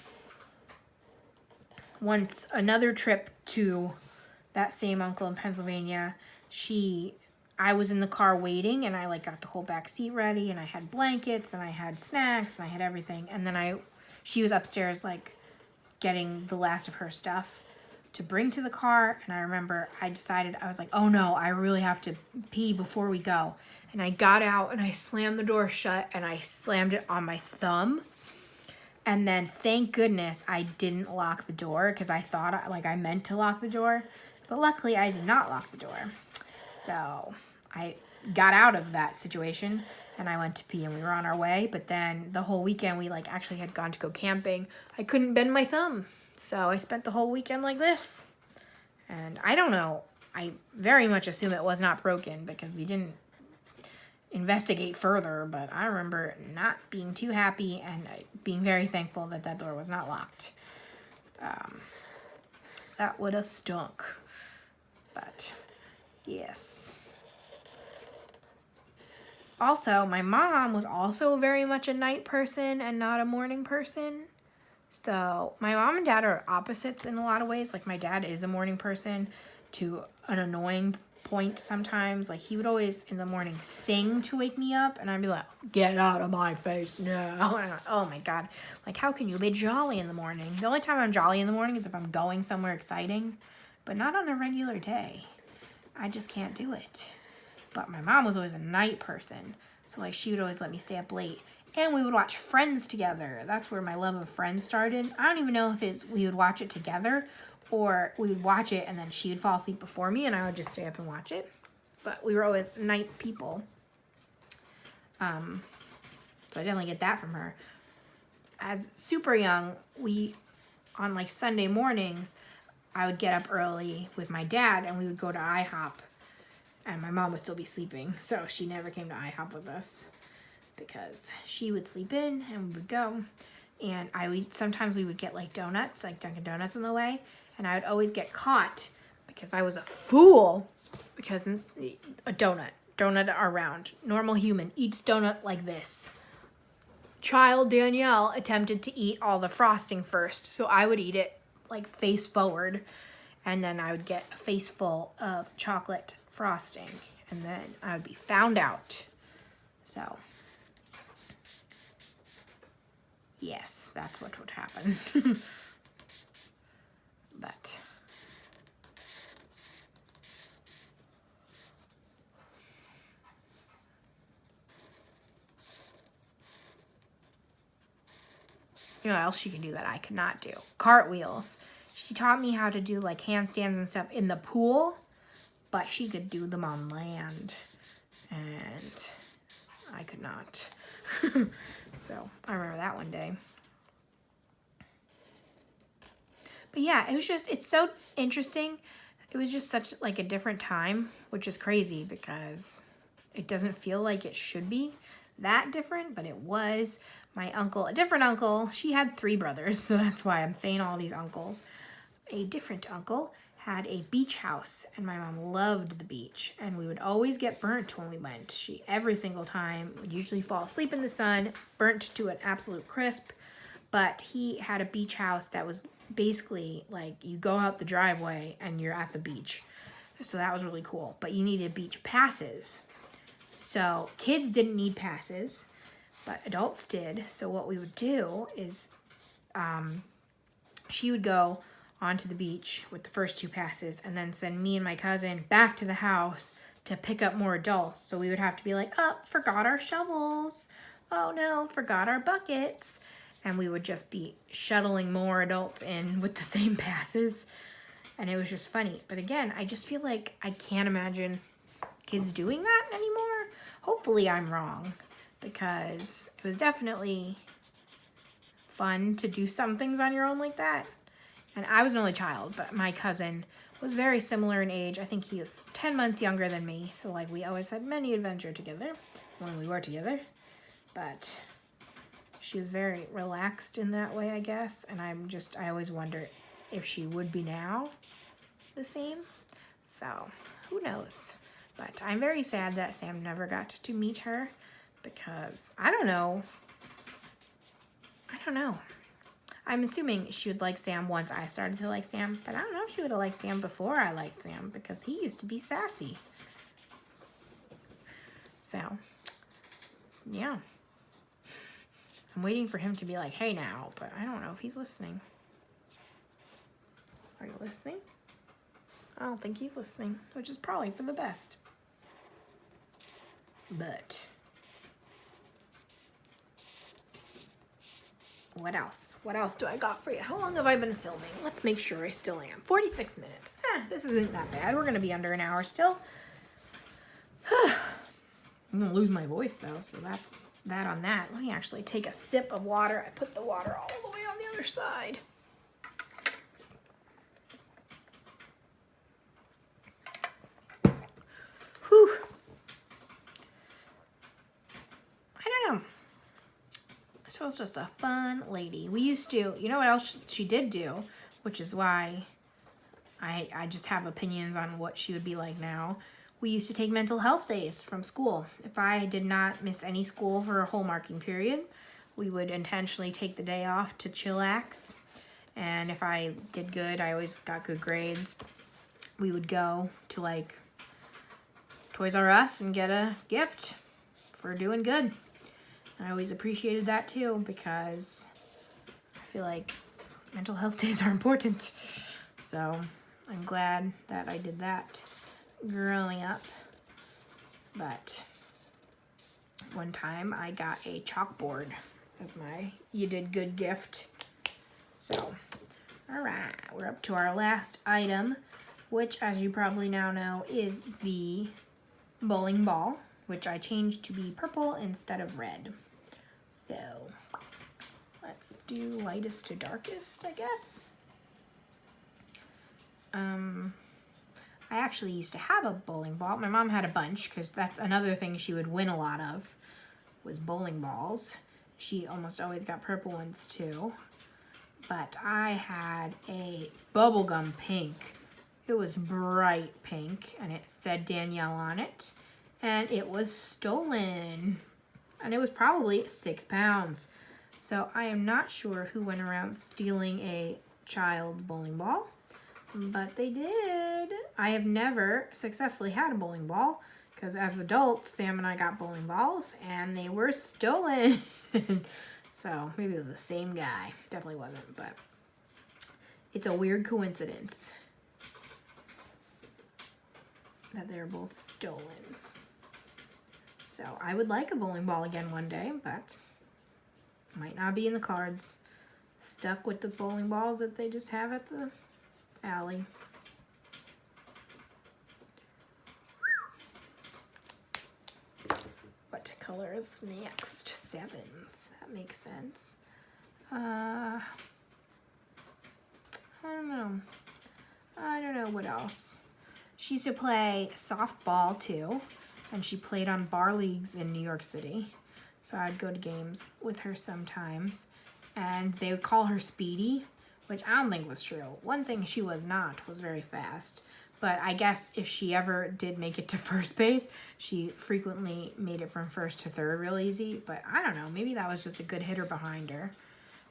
Once, another trip to that same uncle in Pennsylvania, I was in the car waiting, and I like got the whole back seat ready, and I had blankets, and I had snacks, and I had everything. And then she was upstairs like getting the last of her stuff to bring to the car. And I remember I was like, oh no, I really have to pee before we go. And I got out and I slammed the door shut, and I slammed it on my thumb. And then thank goodness I didn't lock the door, because I thought I meant to lock the door. But luckily I did not lock the door. So I got out of that situation, and I went to pee, and we were on our way. But then the whole weekend we actually had gone to go camping. I couldn't bend my thumb. So I spent the whole weekend like this. And I don't know. I very much assume it was not broken, because we didn't investigate further. But I remember not being too happy and being very thankful that that door was not locked. That would have stunk. But yes. Also, my mom was also very much a night person and not a morning person. So my mom and dad are opposites in a lot of ways. Like, my dad is a morning person to an annoying point sometimes. Like, he would always in the morning sing to wake me up, and I'd be like, get out of my face now. And I'm like, oh my God. Like, how can you be jolly in the morning? The only time I'm jolly in the morning is if I'm going somewhere exciting, but not on a regular day. I just can't do it. But my mom was always a night person. So like, she would always let me stay up late. And we would watch Friends together. That's where my love of Friends started. I don't even know if we would watch it together, or we would watch it and then she would fall asleep before me and I would just stay up and watch it. But we were always night people. So I definitely get that from her. As super young, on like Sunday mornings, I would get up early with my dad and we would go to IHOP. And my mom would still be sleeping, so she never came to IHOP with us, because she would sleep in and we would go. And sometimes we would get like donuts, like Dunkin' Donuts on the way, and I would always get caught because I was a fool, because a donut around. Normal human eats donut like this. Child Danielle attempted to eat all the frosting first, so I would eat it like face forward, and then I would get a face full of chocolate frosting, and then I would be found out. So yes, that's what would happen. But you know what else she can do that I could not do? Cartwheels. She taught me how to do like handstands and stuff in the pool, but she could do them on land, and I could not. So I remember that one day. But yeah, it's so interesting. It was just such like a different time, which is crazy because it doesn't feel like it should be that different, but it was. My uncle, a different uncle, she had 3 brothers, so that's why I'm saying all these uncles. A different uncle had a beach house, and my mom loved the beach, and we would always get burnt when we went. She, every single time, would usually fall asleep in the sun, burnt to an absolute crisp. But he had a beach house that was basically like you go out the driveway and you're at the beach. So that was really cool. But you needed beach passes. So kids didn't need passes, but adults did. So what we would do is she would go onto the beach with the first 2 passes and then send me and my cousin back to the house to pick up more adults. So we would have to be like, oh, forgot our shovels. Oh no, forgot our buckets. And we would just be shuttling more adults in with the same passes. And it was just funny. But again, I just feel like I can't imagine kids doing that anymore. Hopefully I'm wrong, because it was definitely fun to do some things on your own like that. And I was an only child, but my cousin was very similar in age. I think he is 10 months younger than me. So like we always had many adventures together when we were together. But she was very relaxed in that way, I guess. And I always wonder if she would be now the same. So who knows? But I'm very sad that Sam never got to meet her, because I don't know. I'm assuming she would like Sam once I started to like Sam, but I don't know if she would have liked Sam before I liked Sam, because he used to be sassy. So, yeah. I'm waiting for him to be like, hey now, but I don't know if he's listening. Are you listening? I don't think he's listening, which is probably for the best. But what else? What else do I got for you? How long have I been filming? Let's make sure I still am. 46 minutes. This isn't that bad. We're going to be under an hour still. I'm going to lose my voice, though, so that's that on that. Let me actually take a sip of water. I put the water all the way on the other side. Whew. I don't know. She was just a fun lady. We used to, you know what else she did do, which is why I just have opinions on what she would be like now. We used to take mental health days from school. If I did not miss any school for a whole marking period, we would intentionally take the day off to chillax. And if I did good, I always got good grades, we would go to like Toys R Us and get a gift for doing good. I always appreciated that too, because I feel like mental health days are important. So I'm glad that I did that growing up. But one time I got a chalkboard as my you did good gift. So, all right, we're up to our last item, which, as you probably now know, is the bowling ball, which I changed to be purple instead of red. So let's do lightest to darkest, I guess. I actually used to have a bowling ball. My mom had a bunch, because that's another thing she would win a lot of, was bowling balls. She almost always got purple ones too. But I had a bubblegum pink. It was bright pink, and it said Danielle on it. And it was stolen. And it was probably 6 pounds. So I am not sure who went around stealing a child's bowling ball, but they did. I have never successfully had a bowling ball, because as adults, Sam and I got bowling balls, and they were stolen. So maybe it was the same guy. Definitely wasn't, but it's a weird coincidence that they're both stolen. So I would like a bowling ball again one day, but might not be in the cards. Stuck with the bowling balls that they just have at the alley. What color is next? 7s. That makes sense. I don't know what else. She used to play softball too, and she played on bar leagues in New York City. So I'd go to games with her sometimes, and they would call her Speedy, which I don't think was true. One thing she was not was very fast, but I guess if she ever did make it to first base, she frequently made it from first to third real easy. But I don't know, maybe that was just a good hitter behind her.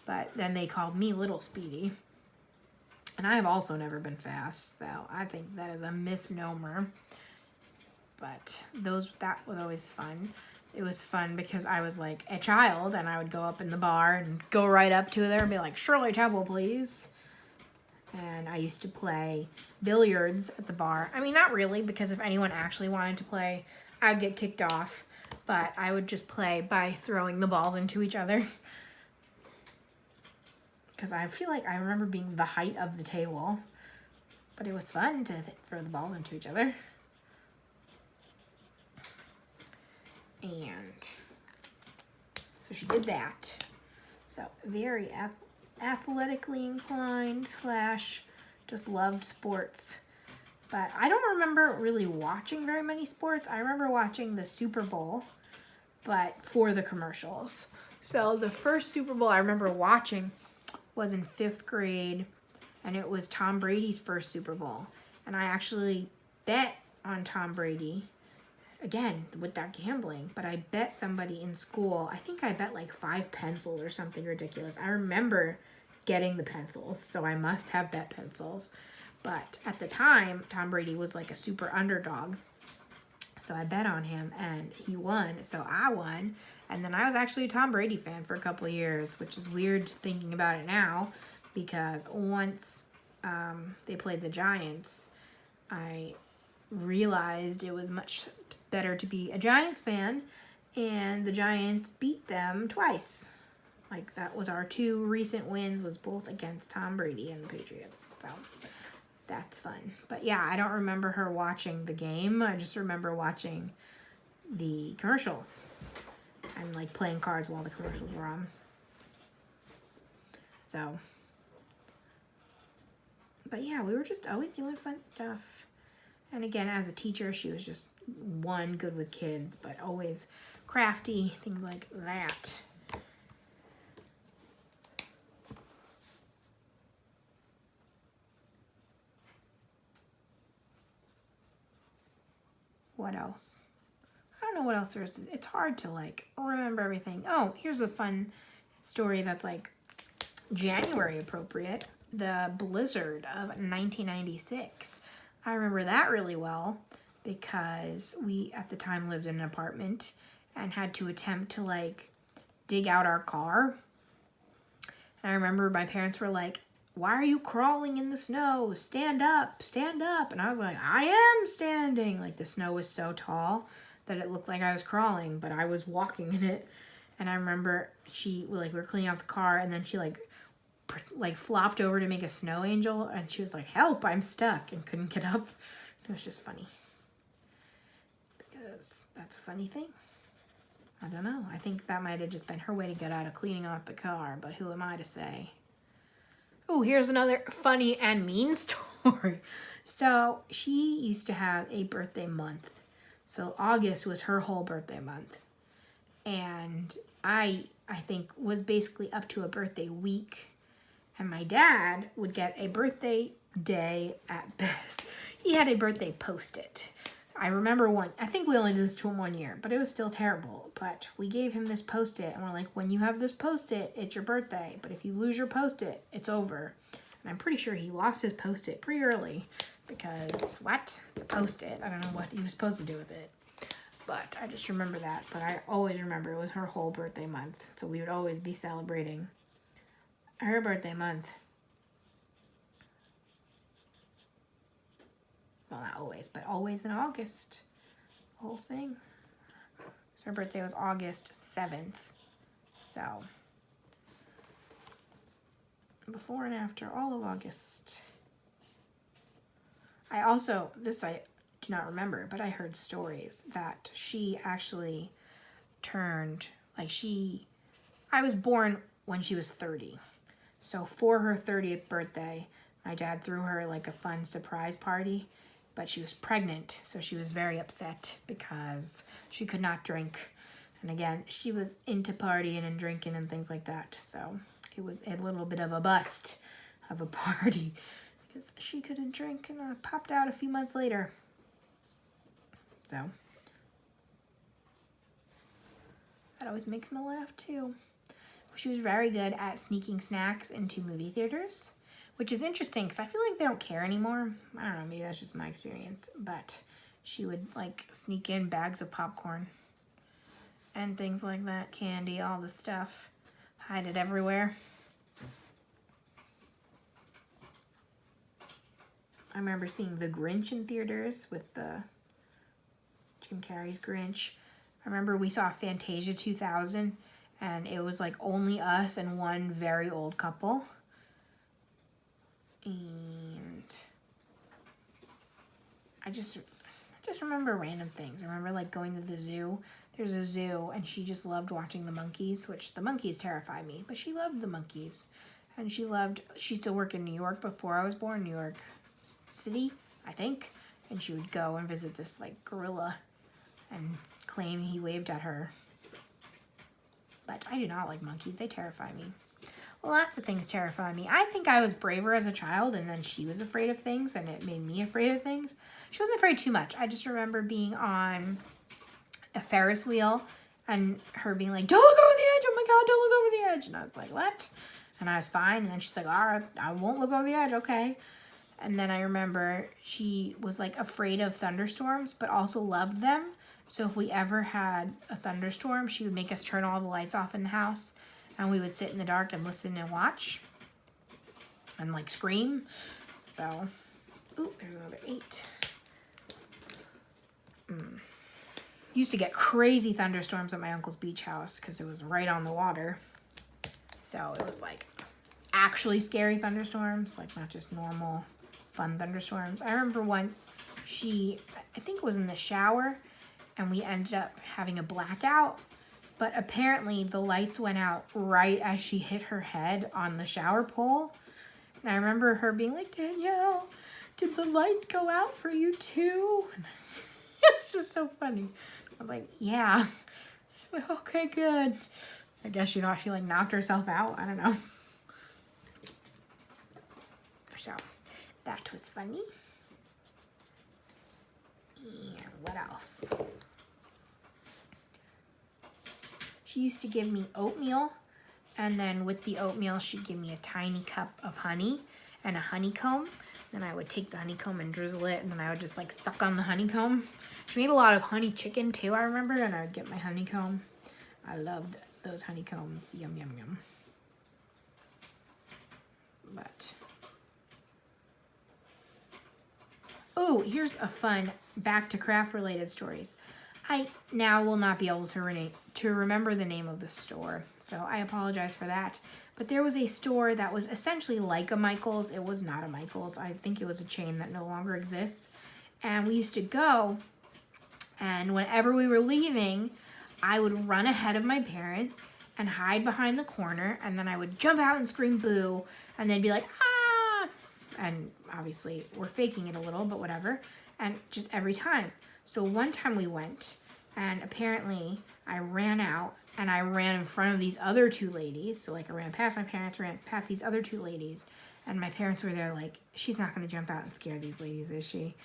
But then they called me Little Speedy. And I have also never been fast, so I think that is a misnomer. But that was always fun. It was fun because I was like a child, and I would go up in the bar and go right up to her and be like, Shirley Temple, please. And I used to play billiards at the bar. I mean, not really, because if anyone actually wanted to play, I'd get kicked off. But I would just play by throwing the balls into each other. Because I feel like I remember being the height of the table. But it was fun to throw the balls into each other. And so she did that. So very athletically inclined / just loved sports. But I don't remember really watching very many sports. I remember watching the Super Bowl, but for the commercials. So the first Super Bowl I remember watching was in 5th grade, and it was Tom Brady's first Super Bowl. And I actually bet on Tom Brady, again, without gambling, but I bet somebody in school, I think I bet like 5 pencils or something ridiculous. I remember getting the pencils, so I must have bet pencils. But at the time, Tom Brady was like a super underdog. So I bet on him, and he won, so I won. And then I was actually a Tom Brady fan for a couple of years, which is weird thinking about it now, because once they played the Giants, I realized it was much better to be a Giants fan, and the Giants beat them twice. Like, that was our 2 recent wins, was both against Tom Brady and the Patriots, so that's fun. But yeah, I don't remember her watching the game. I just remember watching the commercials and like playing cards while the commercials were on. So, but yeah, we were just always doing fun stuff. And again, as a teacher, she was just good with kids, but always crafty, things like that. What else? I don't know what else there is. It's hard to like remember everything. Oh, here's a fun story that's like January appropriate. The blizzard of 1996. I remember that really well because we at the time lived in an apartment and had to attempt to like dig out our car. And I remember my parents were like, "Why are you crawling in the snow? Stand up, stand up." And I was like, "I am standing." Like the snow was so tall that it looked like I was crawling, but I was walking in it. And I remember we were cleaning out the car, and then she like flopped over to make a snow angel, and she was like, "Help, I'm stuck," and couldn't get up. It was just funny. Because that's a funny thing. I don't know. I think that might have just been her way to get out of cleaning out the car, but who am I to say? Oh, here's another funny and mean story. So she used to have a birthday month. So August was her whole birthday month. And I think was basically up to a birthday week. And my dad would get a birthday day at best. He had a birthday post-it. I remember I think we only did this to him 1 year, but it was still terrible. But we gave him this post-it, and we're like, when you have this post-it, it's your birthday. But if you lose your post-it, it's over. And I'm pretty sure he lost his post-it pretty early because, what? It's a post-it. I don't know what he was supposed to do with it. But I just remember that. But I always remember it was her whole birthday month. So we would always be celebrating her birthday month. Well, not always, but always in August. The whole thing. So her birthday was August 7th. So, before and after all of August. I do not remember, but I heard stories that she actually turned, I was born when she was 30. So for her 30th birthday, my dad threw her like a fun surprise party. But she was pregnant, so she was very upset because she could not drink. And again, she was into partying and drinking and things like that. So it was a little bit of a bust of a party because she couldn't drink and popped out a few months later. So that always makes me laugh too. She was very good at sneaking snacks into movie theaters. Which is interesting because I feel like they don't care anymore. I don't know, maybe that's just my experience. But she would sneak in bags of popcorn and things like that, candy, all the stuff, hide it everywhere. I remember seeing The Grinch in theaters with the Jim Carrey's Grinch. I remember we saw Fantasia 2000, and it was like only us and one very old couple. And I just remember random things. I remember like going to the zoo. There's a zoo, and she just loved watching the monkeys, which the monkeys terrify me, but she loved the monkeys. And she used to work in New York before I was born, New York City, I think. And she would go and visit this like gorilla and claim he waved at her. But I do not like monkeys. They terrify me. Lots of things terrify me. I think I was braver as a child, and then she was afraid of things, and it made me afraid of things. She wasn't afraid too much. I just remember being on a Ferris wheel and her being like, "Don't look over the edge. Oh my God, don't look over the edge." And I was like, "What?" And I was fine. And then she's like, "All right, I won't look over the edge. Okay." And then I remember she was like afraid of thunderstorms, but also loved them. So if we ever had a thunderstorm, she would make us turn all the lights off in the house, and we would sit in the dark and listen and watch and like scream. So, ooh, there's another 8. Used to get crazy thunderstorms at my uncle's beach house because it was right on the water. So it was like actually scary thunderstorms, like not just normal fun thunderstorms. I remember once I think it was in the shower, and we ended up having a blackout, but apparently the lights went out right as she hit her head on the shower pole. And I remember her being like, "Danielle, did the lights go out for you too?" It's just so funny. I was like, "Yeah." She's like, "Okay, good." I guess she thought she like knocked herself out. I don't know. So that was funny. And what else? She used to give me oatmeal, and then with the oatmeal, she'd give me a tiny cup of honey and a honeycomb. Then I would take the honeycomb and drizzle it, and then I would just like suck on the honeycomb. She made a lot of honey chicken too, I remember, and I would get my honeycomb. I loved those honeycombs. Yum, yum, yum. But, oh, here's a fun back to craft related stories. I now will not be able to remember the name of the store, so I apologize for that. But there was a store that was essentially like a Michael's. It was not a Michael's. I think it was a chain that no longer exists. And we used to go, and whenever we were leaving, I would run ahead of my parents and hide behind the corner, and then I would jump out and scream boo, and they'd be like, "Ah!" And obviously we're faking it a little, but whatever. And just every time. So one time we went, and apparently I ran out, and I ran in front of these other 2 ladies. So like I ran past my parents, ran past these other 2 ladies, and my parents were there like, "She's not going to jump out and scare these ladies, is she?"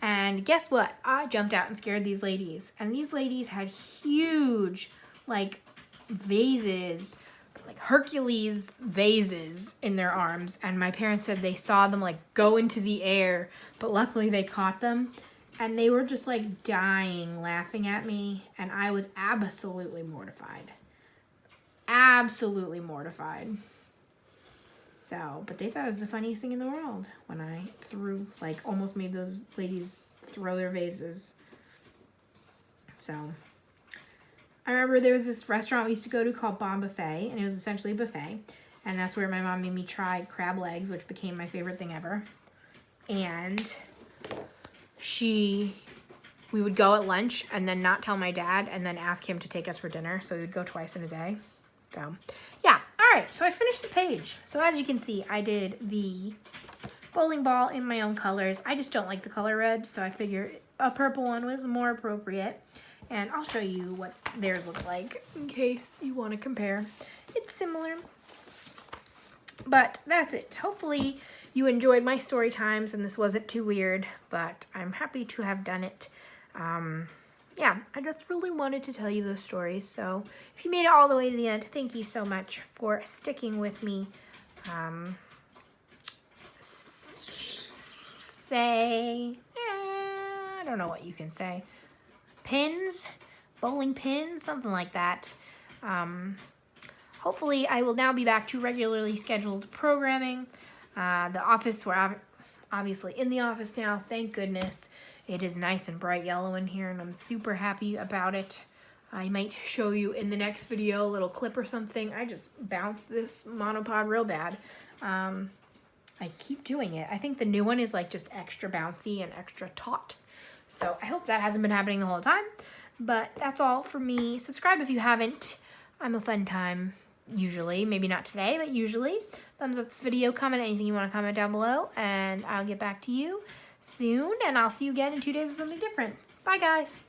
And guess what? I jumped out and scared these ladies. And these ladies had huge, like, vases, like Hercules vases in their arms. And my parents said they saw them, like, go into the air. But luckily they caught them. And they were just, like, dying, laughing at me. And I was absolutely mortified. Absolutely mortified. So, but they thought it was the funniest thing in the world when I almost made those ladies throw their vases. So, I remember there was this restaurant we used to go to called Bon Buffet, and it was essentially a buffet. And that's where my mom made me try crab legs, which became my favorite thing ever. And we would go at lunch and then not tell my dad and then ask him to take us for dinner. So we would go twice in a day. So, yeah. All right. So I finished the page. So as you can see, I did the bowling ball in my own colors. I just don't like the color red, so I figured a purple one was more appropriate. And I'll show you what theirs look like in case you want to compare. It's similar. But that's it. Hopefully you enjoyed my story times and this wasn't too weird, but I'm happy to have done it. Yeah, I just really wanted to tell you those stories. So if you made it all the way to the end, thank you so much for sticking with me. I don't know what you can say. Pins, bowling pins, something like that. Hopefully I will now be back to regularly scheduled programming. The office where obviously in the office now, thank goodness. It is nice and bright yellow in here, and I'm super happy about it. I might show you in the next video a little clip or something. I just bounced this monopod real bad. I keep doing it. I think the new one is like just extra bouncy and extra taut. So I hope that hasn't been happening the whole time. But that's all for me. Subscribe if you haven't. I'm a fun time, usually. Maybe not today, but usually. Thumbs up this video, comment anything you want to comment down below, and I'll get back to you soon, and I'll see you again in 2 days with something different. Bye, guys.